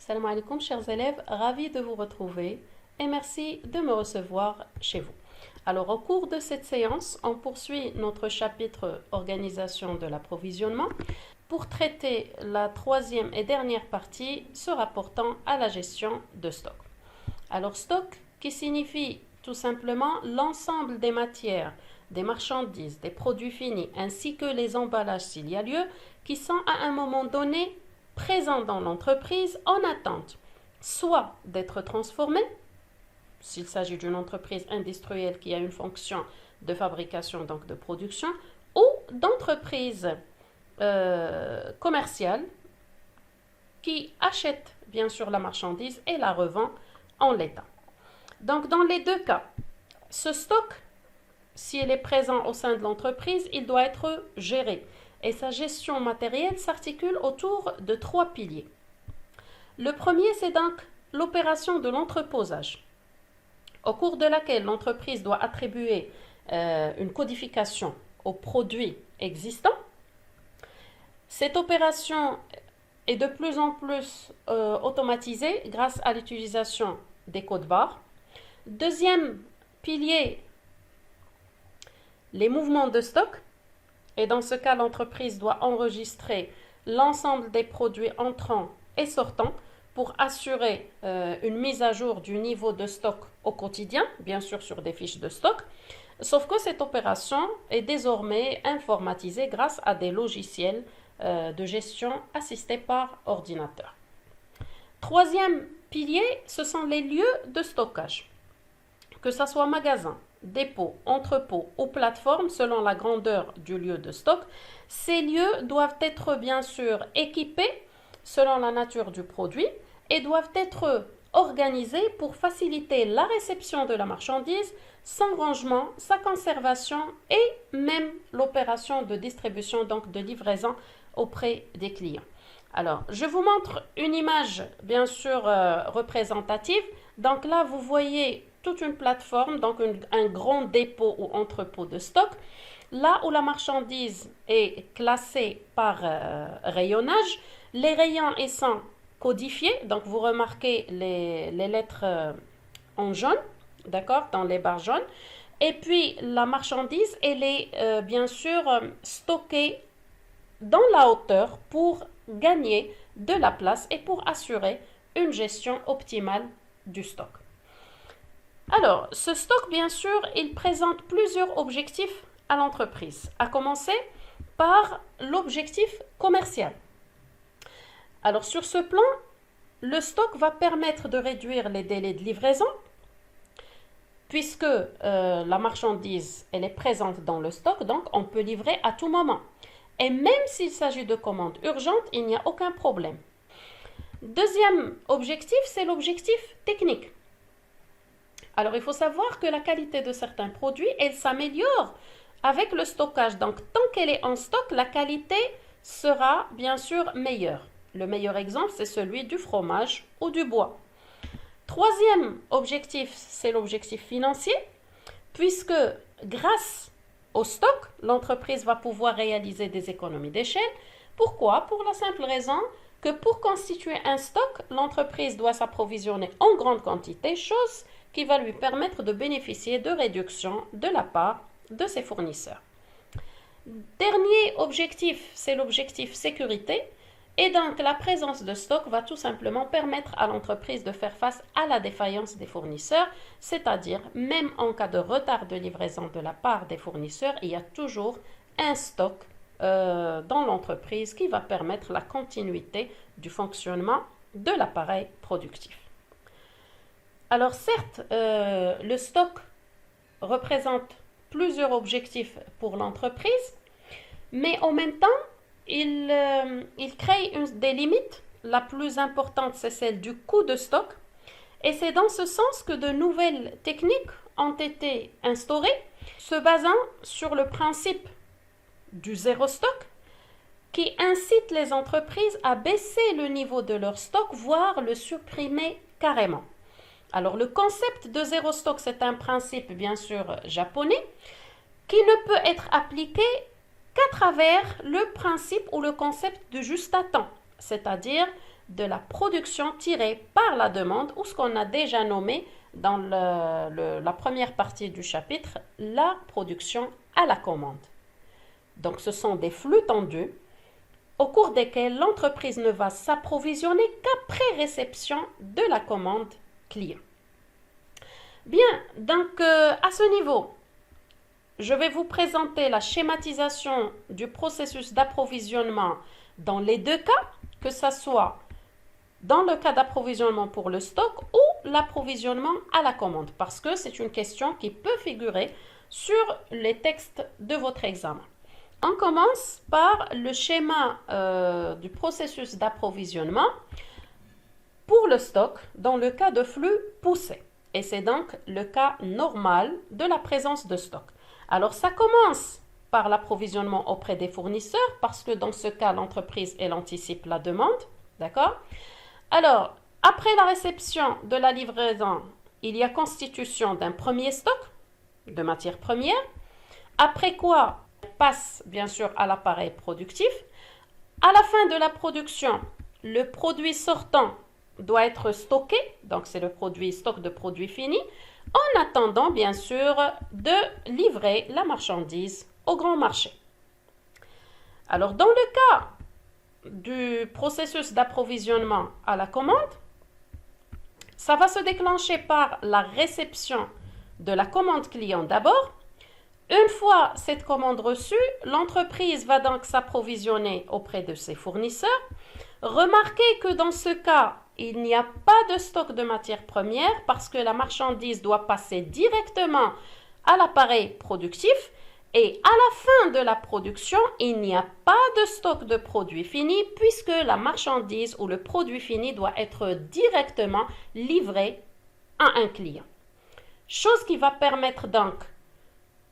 Salam alaikum, chers élèves, ravi de vous retrouver et merci de me recevoir chez vous. Alors, au cours de cette séance, on poursuit notre chapitre organisation de l'approvisionnement pour traiter la troisième et dernière partie se rapportant à la gestion de stock. Alors, stock qui signifie tout simplement l'ensemble des matières, des marchandises, des produits finis ainsi que les emballages s'il y a lieu qui sont à un moment donné présents dans l'entreprise en attente, soit d'être transformés, s'il s'agit d'une entreprise industrielle qui a une fonction de fabrication, donc de production, ou d'entreprises commerciales qui achètent bien sûr la marchandise et la revend en l'état. Donc dans les deux cas, ce stock, s'il est présent au sein de l'entreprise, il doit être géré. Et sa gestion matérielle s'articule autour de trois piliers. Le premier, c'est donc l'opération de l'entreposage, au cours de laquelle l'entreprise doit attribuer une codification aux produits existants. Cette opération est de plus en plus automatisée grâce à l'utilisation des codes barres. Deuxième pilier, les mouvements de stock. Et dans ce cas, l'entreprise doit enregistrer l'ensemble des produits entrants et sortants pour assurer une mise à jour du niveau de stock au quotidien, bien sûr sur des fiches de stock, sauf que cette opération est désormais informatisée grâce à des logiciels de gestion assistés par ordinateur. Troisième pilier, ce sont les lieux de stockage, que ce soit magasin, dépôt, entrepôt ou plateforme selon la grandeur du lieu de stock. Ces lieux doivent être bien sûr équipés selon la nature du produit et doivent être organisés pour faciliter la réception de la marchandise, son rangement, sa conservation et même l'opération de distribution, donc de livraison auprès des clients. Alors, je vous montre une image bien sûr représentative. Donc là, vous voyez toute une plateforme, donc un grand dépôt ou entrepôt de stock, là où la marchandise est classée par rayonnage. Les rayons sont codifiés, donc vous remarquez les lettres en jaune, d'accord, dans les barres jaunes. Et puis la marchandise, elle est bien sûr stockée dans la hauteur pour gagner de la place et pour assurer une gestion optimale du stock. Alors, ce stock, bien sûr, il présente plusieurs objectifs à l'entreprise, à commencer par l'objectif commercial. Alors, sur ce plan, le stock va permettre de réduire les délais de livraison, puisque la marchandise, elle est présente dans le stock, donc on peut livrer à tout moment. Et même s'il s'agit de commandes urgentes, il n'y a aucun problème. Deuxième objectif, c'est l'objectif technique. Alors, il faut savoir que la qualité de certains produits, elle s'améliore avec le stockage. Donc, tant qu'elle est en stock, la qualité sera bien sûr meilleure. Le meilleur exemple, c'est celui du fromage ou du bois. Troisième objectif, c'est l'objectif financier, puisque grâce au stock, l'entreprise va pouvoir réaliser des économies d'échelle. Pourquoi? Pour la simple raison que pour constituer un stock, l'entreprise doit s'approvisionner en grande quantité, chose qui va lui permettre de bénéficier de réductions de la part de ses fournisseurs. Dernier objectif, c'est l'objectif sécurité. Et donc, la présence de stock va tout simplement permettre à l'entreprise de faire face à la défaillance des fournisseurs, c'est-à-dire même en cas de retard de livraison de la part des fournisseurs, il y a toujours un stock dans l'entreprise qui va permettre la continuité du fonctionnement de l'appareil productif. Alors certes, le stock représente plusieurs objectifs pour l'entreprise, mais en même temps, il crée des limites. La plus importante, c'est celle du coût de stock. Et c'est dans ce sens que de nouvelles techniques ont été instaurées, se basant sur le principe du zéro stock, qui incite les entreprises à baisser le niveau de leur stock, voire le supprimer carrément. Alors, le concept de zéro stock, c'est un principe bien sûr japonais qui ne peut être appliqué qu'à travers le principe ou le concept de juste à temps, c'est-à-dire de la production tirée par la demande, ou ce qu'on a déjà nommé dans la première partie du chapitre, la production à la commande. Donc ce sont des flux tendus au cours desquels l'entreprise ne va s'approvisionner qu'après réception de la commande client. Bien, donc à ce niveau, je vais vous présenter la schématisation du processus d'approvisionnement dans les deux cas, que ce soit dans le cas d'approvisionnement pour le stock ou l'approvisionnement à la commande, parce que c'est une question qui peut figurer sur les textes de votre examen. On commence par le schéma du processus d'approvisionnement pour le stock dans le cas de flux poussé. Et c'est donc le cas normal de la présence de stock. Alors ça commence par l'approvisionnement auprès des fournisseurs parce que dans ce cas, l'entreprise, elle anticipe la demande. D'accord? Alors, après la réception de la livraison, il y a constitution d'un premier stock de matières premières. Après quoi, on passe bien sûr à l'appareil productif. À la fin de la production, le produit sortant doit être stocké, donc c'est le stock de produits finis, en attendant bien sûr de livrer la marchandise au grand marché. Alors dans le cas du processus d'approvisionnement à la commande, ça va se déclencher par la réception de la commande client d'abord. Une fois cette commande reçue, l'entreprise va donc s'approvisionner auprès de ses fournisseurs. Remarquez que dans ce cas, il n'y a pas de stock de matières premières parce que la marchandise doit passer directement à l'appareil productif et à la fin de la production, il n'y a pas de stock de produits finis puisque la marchandise ou le produit fini doit être directement livré à un client. Chose qui va permettre donc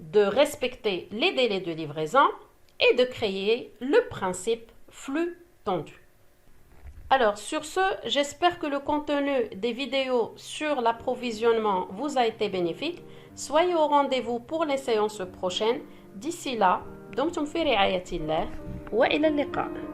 de respecter les délais de livraison et de créer le principe flux tendu. Alors, sur ce, j'espère que le contenu des vidéos sur l'approvisionnement vous a été bénéfique. Soyez au rendez-vous pour les séances prochaines. D'ici là, دمتم في رعاية الله وإلى اللقاء.